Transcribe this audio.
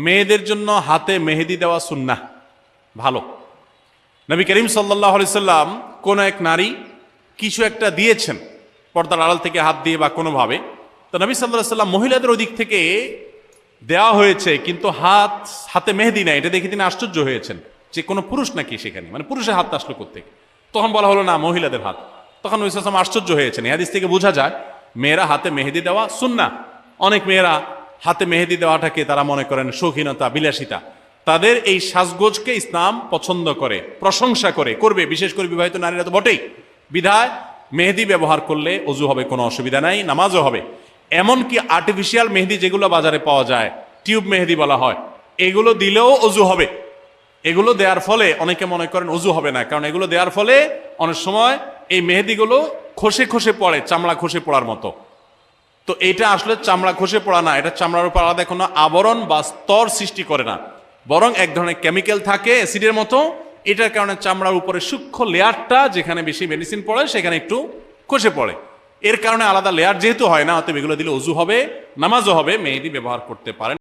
মেয়েদের জন্য হাতে মেহেদি দেওয়া সুন্নাহ, ভালো। নবী করিম সাল্লাল্লাহু আলাইহি সাল্লাম কোন এক নারী কিছু একটা দিয়েছেন পর্দার আড়াল থেকে হাত দিয়ে বা কোনোভাবে, তো নবী সাল্লাল্লাহু আলাইহি সাল্লাম মহিলাদের ওদিক থেকে দেওয়া হয়েছে কিন্তু হাতে মেহেদি নাই, এটা দেখে তিনি আশ্চর্য হয়েছেন যে কোনো পুরুষ নাকি সেখানে, মানে পুরুষের হাত আসলো কোত্থেকে। তখন বলা হলো না, মহিলাদের হাত। তখন নবী সাল্লাল্লাহু আলাইহি ওয়াসাল্লাম আশ্চর্য হয়েছেন। এই হাদিস থেকে বোঝা যায় মেয়েরা হাতে মেহেদি দেওয়া সুন্নাহ। অনেক মেয়েরা হাতে মেহেদি দেওয়াটাকে তারা মনে করেন শৌখিনতা, বিলাসিতা। তাদের এই সাজগোজকে ইসলাম পছন্দ করে, প্রশংসা করে, করবে, বিশেষ করে বিবাহিত নারীরা তো বটেই। বিধায় মেহেদি ব্যবহার করলে অজু হবে, কোনো অসুবিধা নাই, নামাজও হবে। এমনকি আর্টিফিশিয়াল মেহেদি যেগুলো বাজারে পাওয়া যায়, টিউব মেহেদি বলা হয়, এগুলো দিলেও অজু হবে। এগুলো দেওয়ার ফলে অনেকে মনে করেন অজু হবে না, কারণ এগুলো দেওয়ার ফলে অনেক সময় এই মেহেদিগুলো খসে খসে পড়ে, চামড়া খসে পড়ার মতো। তো এটা আসলে চামড়া খসে পড়া না, এটা চামড়ার উপর আলাদা কোনো আবরণ বা স্তর সৃষ্টি করে না, বরং এক ধরনের কেমিক্যাল থাকে অ্যাসিডের মতো। এটার কারণে চামড়ার উপরে সূক্ষ্ম লেয়ারটা, যেখানে বেশি মেডিসিন পড়ে সেখানে একটু খসে পড়ে। এর কারণে আলাদা লেয়ার যেহেতু হয় না, অতএব এগুলো দিলে অজু হবে, নামাজও হবে, মেহেদি ব্যবহার করতে পারেন।